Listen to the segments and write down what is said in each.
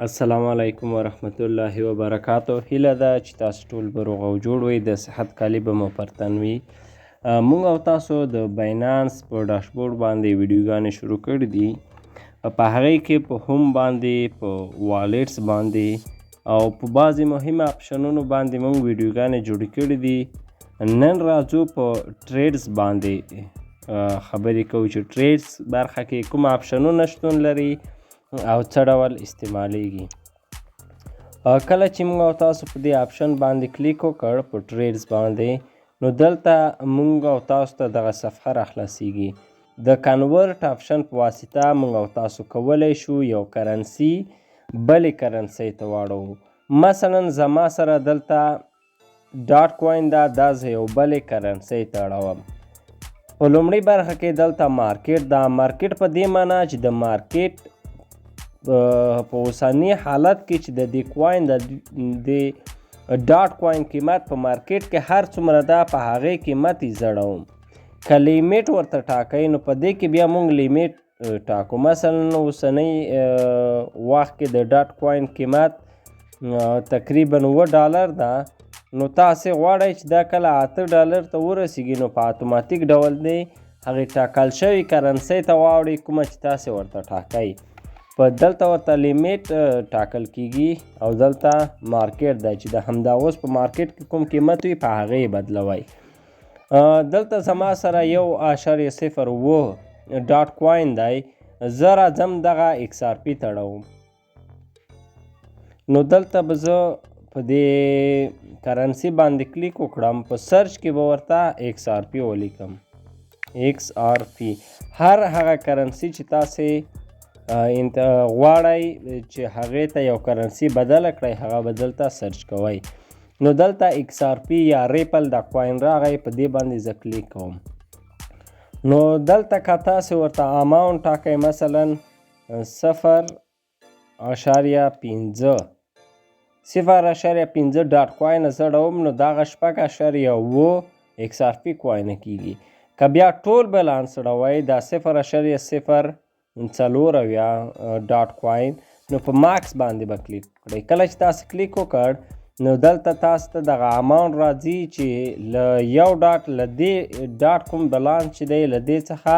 السلام علیکم ورحمت الله وبرکاتو. هیله ده چې تاسو ټول به روغ او جوړ وئ، د صحت کالي به مو پر تن وي. موږ او تاسو د باینانس په ډاشبورډ باندې ویډیوګانې شروع کړي دي. په هغې کې په هوم باندې، په والټس باندې او په بعضې مهمه اپشنونو باندې موږ ویډیوګانې جوړې کړي دي. نن راځو په ټریډز باندې خبرې کوو چې ټریډز برخه کې کوم اپشنونه شتون لري او څه ډول استعمالیږي. کله چې موږ او تاسو په دې اپشن باندې کلیک وکړ په ټریډز باندې، نو دلته موږ او تاسو ته دغه صفحه راخلاصیږي. د کنورټ اپشن په واسطه موږ او تاسو کولی شو یو کرنسي بلې کرنسۍ ته واړوو. مثلا زما سره دلته ډاټ کوین ده، دا زه یو بلې کرنسۍ ته اړوم. په لومړۍ برخه کې دلته مارکیټ ده. مارکیټ په دې معنا چې د مارکیټ په اوسني حالت کې چې د دې کوین د ډاټ کوین قیمت په مارکیټ کې هر څومره ده، په هغې قیمت یې زړوم. که لیمیټ ورته ټاکئ نو په دې کې بیا موږ لیمیټ ټاکو. مثلا اوسنی وخت کې د ډاټ کوین قیمت تقریبا $7 ده، نو تاسې غواړئ چې دا کله $8 ته ورسیږي، نو په اتوماتیک ډول دی هغې ټاکل شوي کرنسۍ ته واوړئ کومه چې تاسې ورته ټاکئ. په دلته ورته لیمیټ ټاکل کیږي او دلته مارکیټ ده چې د همدا اوس په مارکیټ کې کوم قیمت وي په هغې یې بدلوئ. دلته زما سره 1.07 ډاټ کوین دی. زه راځم دغه XRP ته اړوم. نو دلته به زه په دې کرنسي باندې کلیک وکړم. په سرچ کې به ورته XRP ولیکم. XRP هر هغه کرنسي چې تاسې غواړئ چې هغې ته یو کرنسي بدله کړئ، هغه به دلته سرچ کوئ. نو دلته XRP یا ریپل دا کوین راغی، په دې باندې زه کلیک کوم. نو دلته که تاسې ورته اماونټ ټاکئ، مثلا 0.5 ډاټ کوین زه اړوم، نو دغه 6.7 XRP کوینه کیږي. که بیا ټول بیلانس اړوئ دا 0.04 ډاټ کوین، نو په ماکس باندې به کلیک کړئ. کله چې تاسو کلیک وکړ نو دلته تاسو ته دغه اماونټ راځي چې له 1 ډاټ له دې ډاټ کوم بیلانس چې دی له دې څخه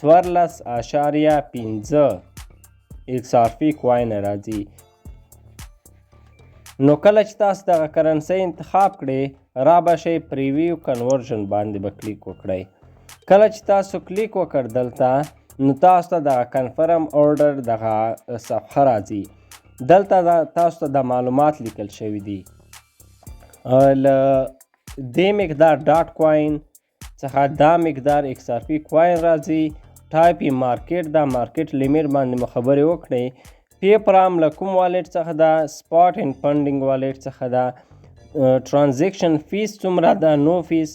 14.5 XRP کوین راځي. نو کله چې تاسو دغه کرنسۍ انتخاب کړئ، را به شئ پریویو کنورژن باندې به کلیک وکړئ. کله چې تاسو کلیک وکړ دلته، نو تاسو ته دغه کنفرم اورډر دغه صفحه راځي. دلته تاسو ته د معلومات لیکل شوي دي. له دې مقدار ډاټ کوین څخه دا مقدار XRP کوین راځي. ټایپ یې مارکیټ ده. مارکیټ لیمیټ باندې مو خبرې وکړئ. پیپرام له کوم والټ څخه ده؟ سپاټ اینډ فنډینګ والټ څخه ده. ټرانزیکشن فیس څومره ده؟ نو فیس.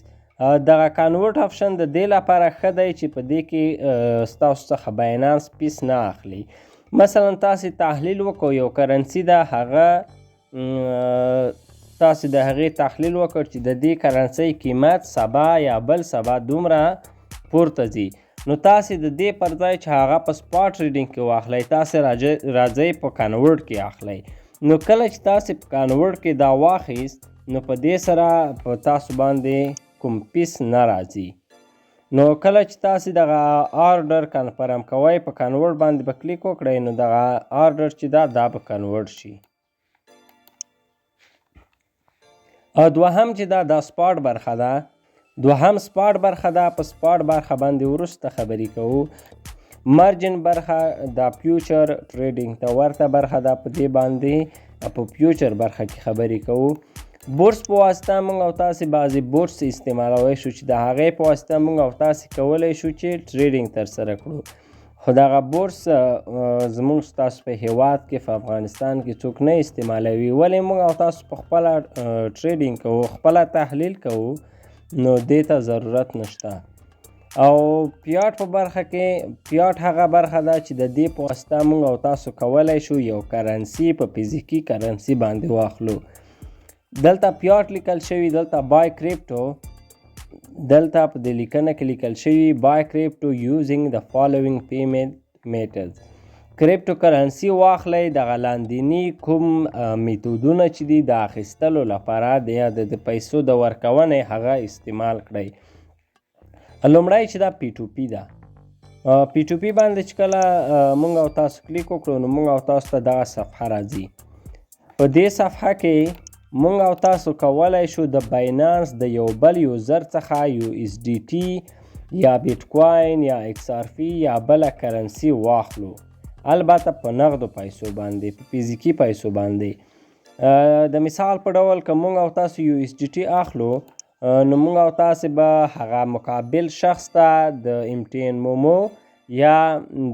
دغه کنورټ اپشن د دې لپاره ښه دی چې په دې کې ستاسو څخه باینانس فیس نه اخلي. مثلا تاسې تحلیل وکړو، یو کرنسي ده، هغه تاسې د هغې تحلیل وکړ چې د دې کرنسۍ قیمت سبا یا بل سبا دومره پورته ځي، نو تاسې د دې پر ځای چې هغه په سپاټ ریډینګ کې واخلئ، تاسې راځئ په کنورټ کې اخلئ. نو کله چې تاسې په کنورټ کې دا واخیست، نو په دې سره په تاسو باندې کوم پیس نه راځي. نو کله چې تاسې دغه آرډر کنفرم کوئ، په کنورټ باندې به کلیک وکړئ، نو دغه آرډر چې ده دا به کنورټ شي. دوهم چې ده دا سپاټ برخه ده. دوهم سپاټ برخه ده. په سپاټ برخه باندې وروسته خبرې کوو. مرجن برخه دا فیوچر ټریډینګ ته ورته برخه ده. په دې باندې په فیوچر برخه کې خبرې کوو. بورس په واسطه موږ او تاسې بعضې بورس استعمالولی شو چې د هغې په واسطه موږ او تاسې کولی شو چې ټریډینګ ترسره کړو. خو دغه بورس زموږ ستاسو په هیواد کې، په افغانستان کې څوک نه استعمالوي. ولې موږ او تاسو په خپله ټریډینګ کوو، خپله تحلیل کوو، نو دې ته ضرورت نشته. او پیاټ په برخه کې، پیاټ هغه برخه ده چې د دې په واسطه موږ او تاسو کولی شو یو کرنسي په فزیکي کرنسي باندې واخلو. دلته پیاټ لیکل شوي، دلته بای کریپټو، دلته په دې لیکنه کې لیکل شوي بای کریپټو یوزینګ د فالوینګ پیمنټ میتھډز. کریپټو کرنسي واخلئ، دغه لاندیني کوم میتودونه چې دي د اخیستلو لپاره د پیسو د ورکونې هغه استعمال کړئ. لومړی چې دا پی ټو پی ده، پی ټو پی باندې چې کله موږ او تاسو کلیک وکړو نو موږ او تاسو ته دغه صفحه راځي. په دې صفحه کې موږ او تاسو کولی شو د باینانس د یو بل یوزر څخه یو اس ډي ټي یا بیټ کوین یا ایکس آر پی یا بله کرنسي واخلو، البته په نغدو پیسو باندې، په فزیکي پیسو باندې. د مثال په ډول که موږ او تاسو یو اس ډي ټي اخلو نو موږ او تاسو به هغه مقابل شخص ته د MTN مومو یا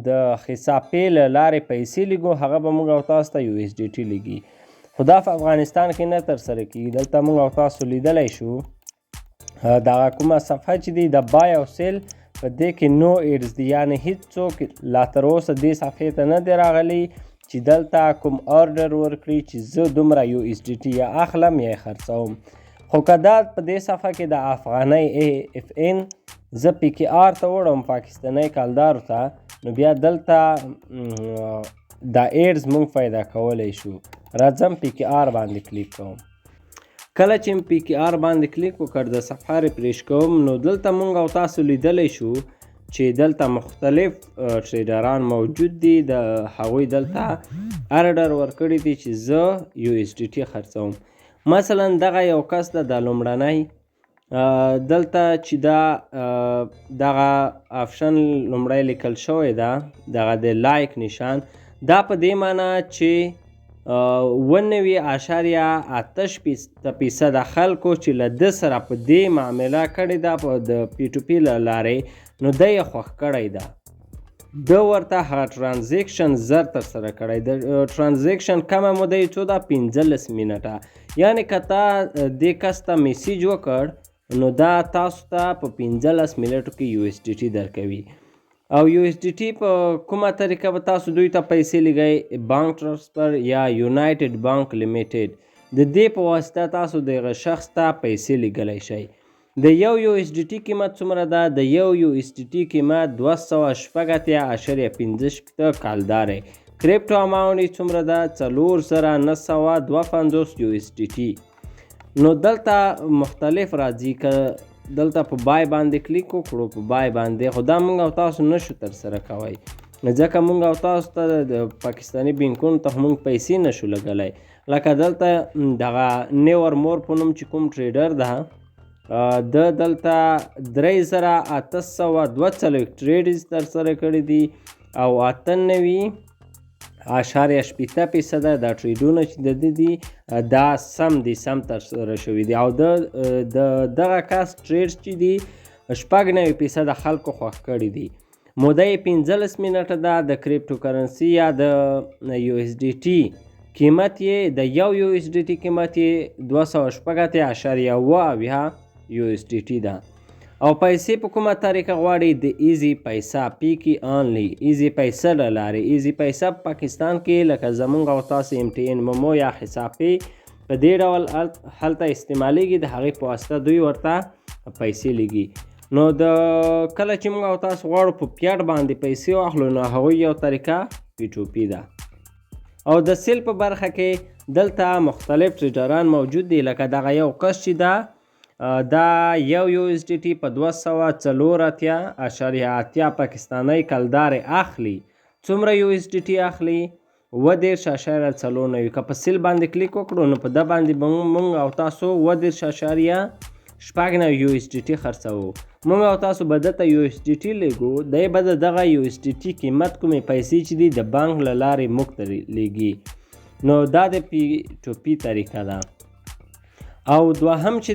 د حساب پې له لارې پیسې لیږو، هغه به موږ او تاسو ته یو اس ډي ټي لیږي. خو دا په افغانستان کې نه ترسره کېږي. دلته موږ او تاسو لیدلی شو دغه کومه صفحه چې دی د بای او سیل، په دې کې نو ایډز دی، یعنی هیڅوک لا تر اوسه دې صفحې ته نه دی راغلی چې دلته کوم آرډر ورکړي چې زه دومره یو اس ډي ټي یا اخلم یا یې خرڅوم. خو که دا په دې صفحه کې د افغانۍ AFN زه پی کې آر ته وړم پاکستاني کلدارو ته، نو بیا دلته دا ایډز موږ پیدا کولی شو. راځم پی کې آر باندې کلیک کوم. کله چې پی کې آر باندې کلیک وکړ د صفحه ریفریش کوم نو دلته موږ او تاسو لیدلی شو چې دلته مختلف ټریډران موجود دي. د هغوی دلته آرډر ورکړي دي چې زه یو اس ډي ټي خرڅوم. مثلا دغه یو کس ده، د لومړنی دلته چې دغه آپشن لومړی لیکل شوی ده، دغه د لایک نشان، دا په دې معنی چې 99.8% خلکو چې له ده سره په دې معامله کړې ده په د پی ټو پی له لارې، نو ده یې خوښ کړی ده. ده ورته هغه ټرانزیکشن زر ترسره کړی. د ټرانزیکشن کمه موده یې څو ده؟ 15 منټه. یعنې که تا دې کس ته میسیج وکړ نو دا تاسو ته په 15 منټو کې یو اس ډي ټي درکوي. او یو اس ډي ټي په کومه طریقه به تاسو دوی ته پیسې لیږئ؟ بانک ټرانسفر یا یونایټډ بانک لیمیټډ، د دې په واسطه تاسو دغه شخص ته پیسې لیږلی شئ. د یو اس ډي ټي قیمت څومره ده؟ د یو اس ډي ټي قیمت 286.15 کلدارې. کریپټو اماونټ یې څومره ده؟ 4952 یو اس ډي ټي. نو دلته مختلف راځي. که دلته په بای باندې کلیک وکړو، په بای باندې، خو دا موږ او تاسو نشو ترسره کوی ځکه موږ او تاسو ته د پاکستاني بینکونو ته موږ پیسې نشو لګلی. لکه دلته دغه نیور مور په نوم چې کوم ټریډر ده، د دلته 3842 ټریډز ترسره کړي دي او 98.8% دا ټریډونه چې د ده دي دا سم ترسره شوي دي. او دغه کس ټریډز چې دي 96% خلکو خوښ کړي دي. موده یې 15 منټه ده. د کریپټو کرنسي یا د یو اس ډي ټي قیمت یې د یو اس ډي ټي قیمت یې 206.8 یو اس ډي ټي ده. او پیسې په کومه طریقه غواړي؟ د ایزی پیسه، پی کې آنلی، ایزی پیسه له لارې. ایزی پیسه په پاکستان کې لکه زمونږ او تاسو MTN مومو یا حساب پې په دې ډول هلته استعمالیږي، د هغې په واسطه دوی ورته پیسې لیږي. نو کله چې موږ او تاسو غواړو په پیاډ باندې پیسې واخلو نو هغوی یو طریقه پی ټو پی ده. او د سیل په برخه کې دلته مختلف ټریډران موجود دي. لکه دغه یو کس چې ده، دا یو اس ډي ټي په 284.8 پاکستاني کلدارې اخلي. څومره یو اس ډي ټي اخلي؟ 30.4. که په سیل باندې کلیک وکړو نو په ده باندې موږ او تاسو 30.9 یو اس ډي ټي خرڅوو. موږ او تاسو به دته یو اس ډي ټي لیږو، دی به دغه یو اس ډي ټي قیمت کومې پیسې چې دي د بانک له لارې موږ ته لیږي. نو دا د پی ټو پی طریقه ده. او دوهم چې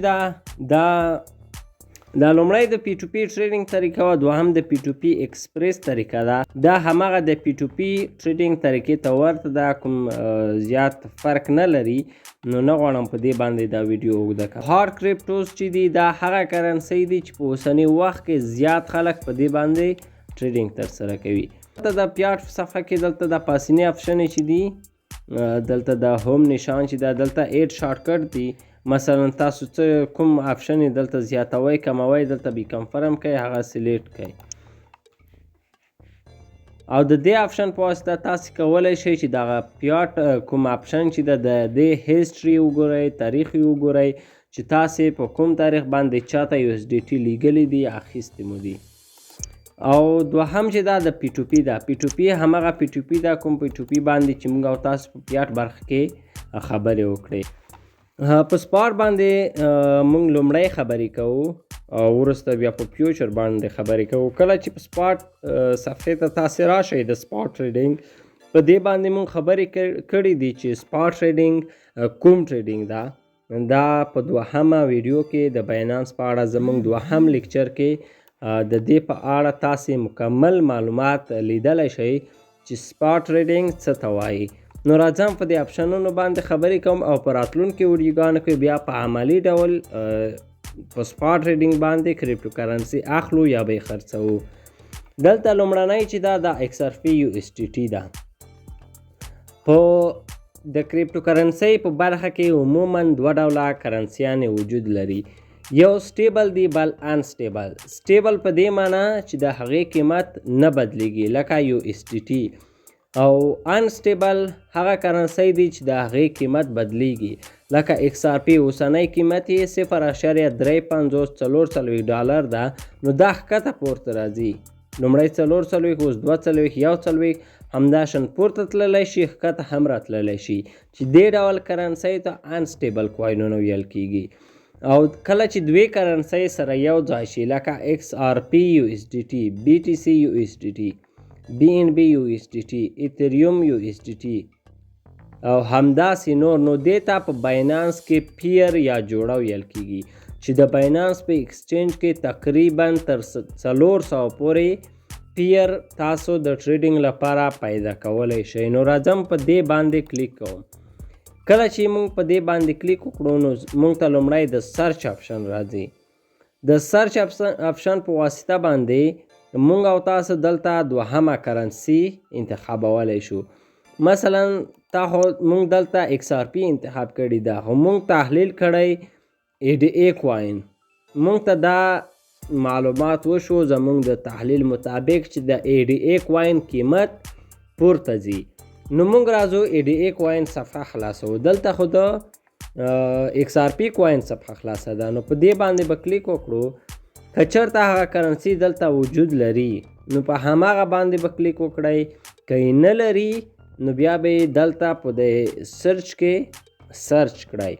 دا لومړی د پی ټو پی ټریډینګ طریقه وه، دوهم د پی ټو پی ایکسپریس طریقه ده. دا همغه د پی ټو پی ټریډینګ طریقې ته ورته ده، کوم زیات فرق نه لري. نو نه غواړم په دې باندې دا ویډیو اوږده کړم. هارد کریپټوز چې دي دا هغه کرنسۍ دي چې په اوسني وخت کې زیات خلک په دې باندې ټریډینګ ترسره کوي. دلته د پیاډ صفحه کې دلته د پاسیني آپشن چې دي، دلته د هوم نشان چې ده، دلته ایډ شارټکټ دي. مثلا تاسو کوم آپشن دلته زیاتوي کموي، دلته بي کنفرم کوي، هغه سلیکټ کوي. او د دې آپشن په واسطه تاسې کولی شئ چې دغه پیاټ کوم آپشن چې ده د دې هیسټري وګورئ، تاریخ یې وګورئ چې تاسې په کوم تاریخ باندې چاته USDT لیږلی دي، اخیستې مو دي. او دوهم چې دا د P2P ده، P2P همغه P2P ده کوم P2P باندې چې موږ او تاسو په پیاټ برخه کې خبرې وکړې. په سپاټ باندې موږ لومړی خبرې کوو او وروسته بیا په فیوچر باندې خبرې کوو. کله چې په سپاټ صفحې ته تاسې راشئ د سپاټ ټریډینګ په دې باندې موږ خبرې کړې دي چې سپاټ ټریډینګ کوم ټریډینګ ده. دا په دوهمه ویډیو کې د باینانس په اړه زموږ دوهم لیکچر کې د دې په اړه تاسې مکمل معلومات لیدلی شئ چې سپاټ ټریډینګ څه ته وایي. نو راځم په دې آپشنونو باندې خبرې کوم او په راتلونکو ویډیوګانو کې بیا په عملي ډول په سپاټ ټریډینګ باندې کریپټو کرنسي اخلو یا به یې خرڅوو. دلته لومړنی چې دا د XRP USDT ده. په د کریپټو کرنسي په برخه کې عموما دوه ډوله کرنسیانې وجود لري، یو سټیبل دی بل انسټیبل. سټیبل په دې معنی چې د هغې قیمت نه بدلیږي لکه USDT، او انسټیبل هغه کرنسي دی چې د هغې قیمت بدلیږي لکه XRP. اوسنی قیمت یې 0.350 ډالر ده، نو دا ښکته پورته راځي. لومړی 440، اوس 240، 140، همداشان پورته تللی شي، ښکته هم راتللی شي چې دې ډول کرنسۍ ته انسټیبل کوینونه ویل کیږي. او کله چې دوی کرنسۍ سره یو ځای شي لکه XRP USDT، BTC USDT، BNB USDT، ایتریوم USDT او همداسې نور، نو دې ته په باینانس کې پیر یا جوړه ویل کیږي چې د باینانس په ایکسچینج کې تقریبا تر 400 پورې پیر تاسو د ټریډینګ لپاره پیدا کولی شئ. نو راځم په دې باندې کلیک کوم. کله چې موږ په دې باندې کلیک وکړو نو موږ ته لومړی د سرچ آپشن راځي. د سرچ آپشن په واسطه باندې موږ او تاسو دلته دوهمه کرنسي انتخابولی شو. مثلا موږ دلته XRP انتخاب کړی ده، خو موږ تحلیل کړی ADA کوین. موږ ته دا معلومات وشو زموږ د تحلیل مطابق چې د ADA کوین قیمت پورته ځي. نو موږ راځو ADA کوین صفحه خلاصو. دلته خو د XRP کوین صفحه خلاصه ده، نو په دې باندې به کلیک وکړو. که چېرته هغه کرنسي دلته وجود لري نو په هماغه باندې به کلیک وکړئ، که یې نه لري نو بیا به یې دلته په د سرچ کې سرچ کړئ.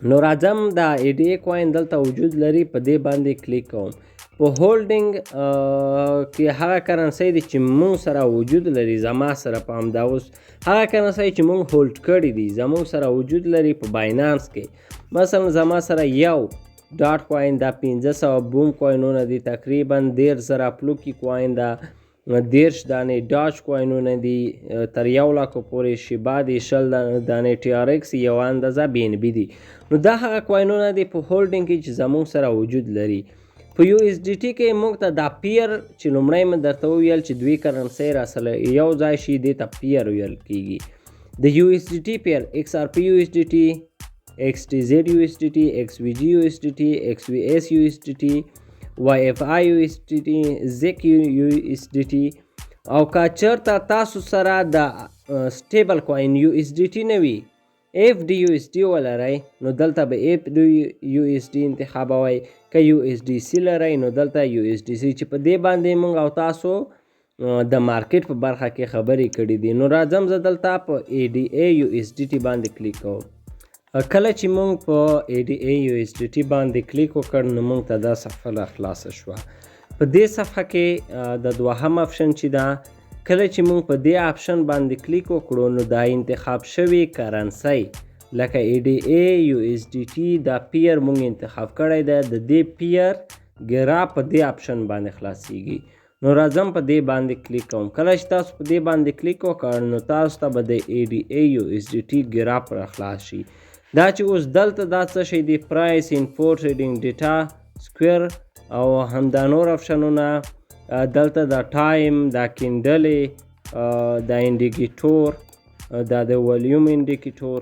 نو راځم د ADA کوین دلته وجود لري، په دې باندې کلیک کوم. په هولډینګ کې هغه کرنسۍ دی چې موږ سره وجود لري، زما سره په همدا اوس هغه کرنسۍ چې موږ هولډ کړي دي زموږ سره وجود لري په باینانس کې. مثلا زما سره یو ډاټ کوین دا 1500 بوم کوینونه دي، تقریبا 10,000 پلوکی کوین دا، 10 دانې ډاچ کوینونه دي، تر 1 لک پورې شیبا دي، 20 دانې TRX، یو اندازه BNB دي. نو دا هغه کوینونه دي په هولډینګ کې چې زموږ سره وجود لري. په USDT کې موږ ته دا پیر چې لومړی مې درته وویل چې دوی کرنسۍ راسره یو ځای شي دې ته پیر ویل کیږي. د USDT پیر XRP USDT، XTZ USDT، XVG USDT، XVS USDT، YFI USDT، ZIC USDT. او که چېرته تاسو سره د سټیبل کوین USDT نه وي، FDUSD ولرئ نو دلته به FDUSD انتخابوئ. که USDC لرئ نو دلته USDC، چې په دې باندې موږ او تاسو د مارکیټ په برخه کې خبرې کړي دي. نو راځم زه دلته په ADA USDT باندې کلیک کوم. کله چې موږ په ADA USDT باندې کلیک وکړ نو موږ ته دا صفحه خلاصه شوه. په دې صفحه کې د دوهم آپشن چې ده، کله چې موږ په دې آپشن باندې کلیک وکړو نو دا انتخاب شوی کرنسۍ لکه ADA USDT دا پیر موږ انتخاب کړی ده، د دې پیر ګرا په دې آپشن باندې خلاصیږي. نو راځم په دې باندې کلیک کوم. کله چې تاسو په دې باندې کلیک وکړ نو تاسو ته به د ADA USDT ګرا پر خلاص شي. دا چې اوس دلته دا څه شی دی، پرایس، انفو، ټریډینګ ډیټا، سکویر او همدا نور آپشنونه. دلته دا ټایم، دا کینډلې، دا انډیکیټور، دا د ولیوم انډیکیټور.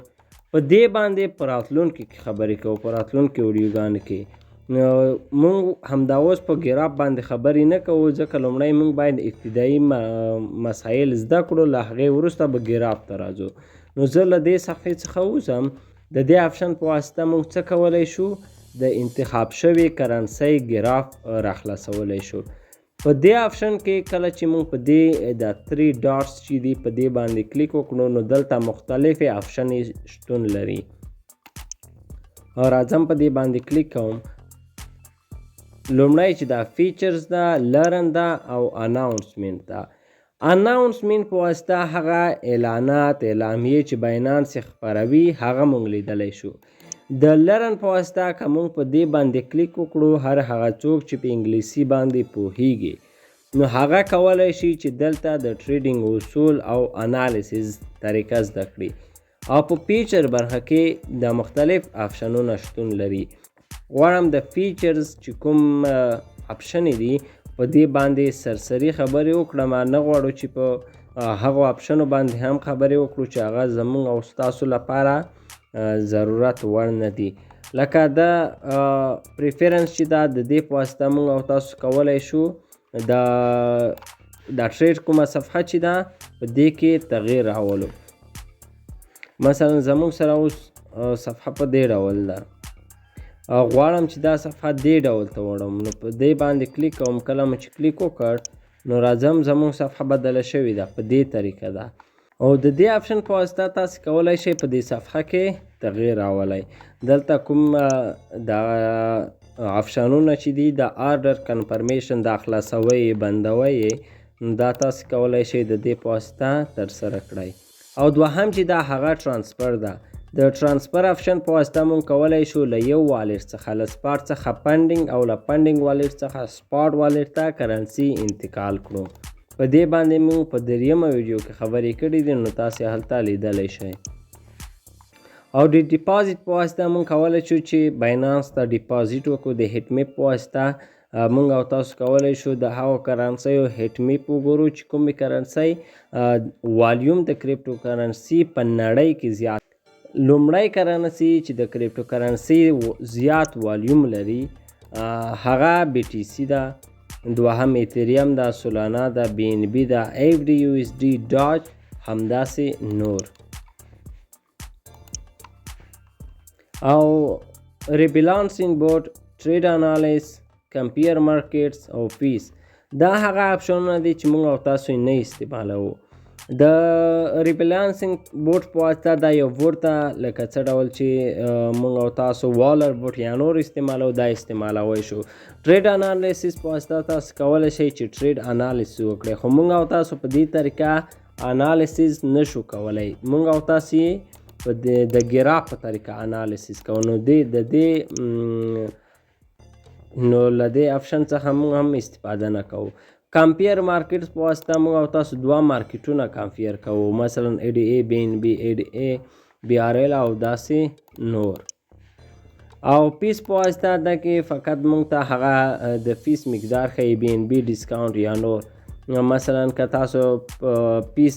په دې باندې په راتلونکي کې خبرې کوو، په راتلونکي ویډیوګانو کې. مونږ همدا اوس په ګراف باندې خبرې نه کوو ځکه لومړی مونږ باید ابتدایي مسایل زده کړو، له هغې وروسته به ګراف ته راځو. نو زه له دې صفحې څخه وځم. د دې آپشن په واسطه مونږ څه کولی شو؟ د انتخاب شوي کرنسۍ ګراف راخلاصولی شو. په دې آپشن کې کله چې مونږ په دې د 3 ډاټس چې دي په دې باندې کلیک وکړو نو دلته مختلفې آپشنې شتون لري. راځم په دې باندې کلیک کوم. لومړی چې دا فیچرز ده، لرن ده او اناونسمنت ده. اناونسمنت په واسطه هغه اعلانات اعلامیې چې باینانس یې خپروي هغه مونږ لیدلی شو. د لرن په واسطه که مونږ په دې باندې کلیک وکړو، هر هغه څوک چې په انګلیسي باندې پوهیږي نو هغه کولی شي چې دلته د ټریډینګ اصول او انالیسیز طریقه زده کړي. او په فیچر برخه کې د مختلف آپشنونه شتون لري. غواړم د فیچرز چې کوم آپشن دي په دې باندې سرسري خبرې وکړم، نه غواړو چې په هغو آپشنو باندې هم خبرې وکړو چې هغه زموږ او ستاسو لپاره ضرورت وړ نه دي. لکه د پریفرنس چې دا د دې په واسطه موږ او تاسو کولی شو د ټریډ کومه صفحه چې ده په دې کې تغییر راولو. مثلا زموږ سره اوس صفحه په دې ډول ده، غواړم چې دا صفحه دې ډول ته وړم، نو په دې باندې کلیک کوم. کله مو چې کلیک وکړ نو راځم زموږ صفحه بدله شوې ده، په دې طریقه ده. او د دې آپشن په واسطه تاسو کولی شئ په دې صفحه کې تغییر راولئ. دلته کوم د آپشنونه چې دي د آرډر کنفرمیشن د خلاصوئ بندوئ دا تاسو کولی شئ د دې په واسطه ترسره کړئ. او دوهم چې دا هغه ترانسفر ده. د ترانسفر آپشن په واسطه مونږ کولی شو له یو والټ څخه له سپاټ څخه پنډینګ او له پنډینګ والټ څخه سپاټ والټ ته کرنسي انتقال کړو. په دې باندې مونږ په دریمه ویډیو کې خبرې کړې دي، نو تاسې هلته لیدلی شئ. او د ډیپازیټ په واسطه مونږ کولی شو چې باینانس ته ډیپازیټ وکړو. د هیټ میپ په واسطه مونږ او تاسو کولی شو د هغو کرنسیو هیټ میپ وګورو چې کومې کرنسۍ والیوم د کریپټو کرنسي په نړۍ کې زیات. لومړی کرنسي چې د کریپټو کرنسي زیات والیوم لري هغه بی ټي سی ده، دوهم ایتریم ده، سولانا ده، بی ان بی ده، ایف ډي یو اس ډي، ډاج، همداسې نور. او ریبالانسینګ بورډ، ټریډ انالیس، کمپیر مارکیټس او فیس دا هغه آپشنونه دي چې موږ او تاسو یې نه استعمالوو. د ریبالانسینګ بورډ په واسطه دا یو بورډ ته لکه څه ډول چې موږ او تاسو والر بورډ یا نور استعمالوو دا استعمالوی شو. ټریډ انالیسیس په واسطه تاسو کولی شئ چې ټریډ انالیسیس وکړئ، خو موږ او تاسو په دې طریقه انالیسیس نشو کولی. موږ او تاسو یې په د ګراف په طریقه انالیسیس کوو. نو له دې آپشن څخه موږ هم استفاده نه کوو. کمپیر مارکیټس په واسطه موږ او تاسو دوه مارکیټونه کمپیر کوو، مثلا ای ډي ای، بی ان بی، ای ډي ای، بی آر ایل او داسې نور. او فیس په واسطه ده کې فقط موږ ته هغه د فیس مقدار ښیي، بی ان بی ډسکاونټ یا نور. مثلا که تاسو پیس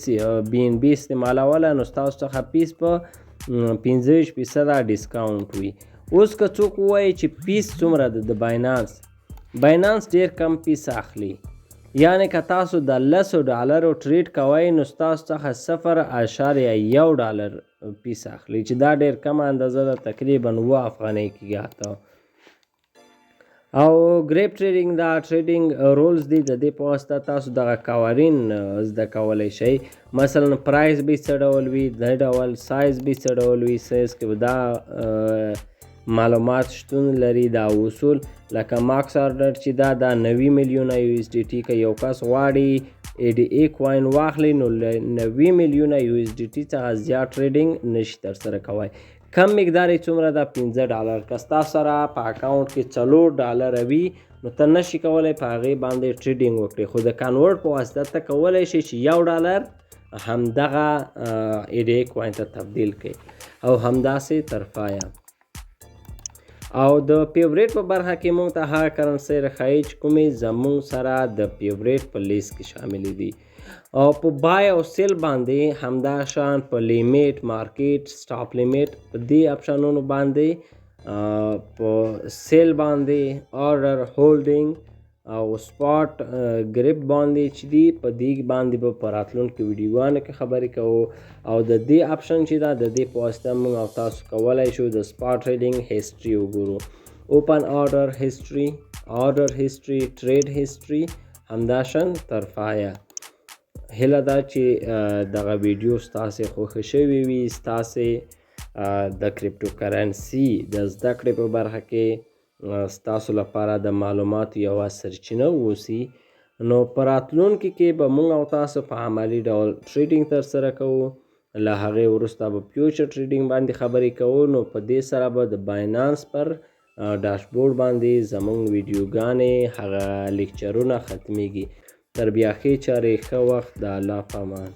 بی ان بی استعمالوله نو ستاسو څخه پیس په 15% ډسکاونټ وي. اوس که څوک ووایي چې پیس څومره ده د باینانس ډېر کم پیس اخلي، یعنی که تاسو د $10 ټریډ کوئ نو ستاسو څخه 0.1 پیس اخلي چې دا ډېر کم اندازه ده، تقریبا 7 افغانۍ کېږي حتی. او ګریپ ټریډینګ دا ټریډینګ رولز دي، د دې په واسطه تاسو دغه قوانین زده کولی شئ. مثلا پرایس به څه ډول وي، د ډول سایز به څه ډول وي، سایز کې به دا معلومات شتون لري. دا اصول لکه ماکس آرډر چې دا 90 میلیونه یو اس ډي ټي که یو کس غواړي ای ډي ای کوین واخلي نو 90 میلیونه یو اس ډي ټي څخه زیات ټریډینګ نشي ترسره کوی. کم مقدار یې څومره ده؟ $15. که ستا سره په اکاونټ کې $4 وي نو ته نشي کولی په هغې باندې ټریډینګ وکړې، خو د کنورټ په واسطه ته کولی شي چې $1 همدغه ای ډي ای کوین ته تبدیل کړي او همداسې ترپایه. او د فیوریټ په برخه کې موږ ته هغه کرنسۍ راښایي چې کومې زموږ سره د فیوریټ په لیست کې شاملې دي. او په بای او سیل باندې همدا شان په لیمیټ، مارکیټ، سټاپ لیمیټ په دې آپشنونو باندې په سیل باندې آرډر هولډینګ او سپاټ ګریپ باندې چې دي په دې باندې به په راتلونکو ویډیوګانو کې خبرې کوو او د دې اپشن چې دا د دې په واسطه موږ او تاسو کولی شو د سپاټ ټریډینګ هیسټري وګورو اوپن آرډر هیسټري ټریډ هیسټري همداشان طرفایه هیله ده چې دغه ویډیو ستاسې خوښه شوې وي ستاسې د کریپټو کرنسي د زده کړې په برخه کې ستاسو لپاره د معلوماتو یوه سرچینه واوسي نو په راتلونکي کې به موږ او تاسو په عملي ډول ټریډینګ ترسره کوو له هغې وروسته به فیوچر ټریډینګ باندې خبرې کوو نو په دې سره به د باینانس پر ډاشبورډ باندې زموږ ویډیوګانې هغه لیکچرونه ختمیږي تر بیا ښې چارې ښه وخت د الله په امان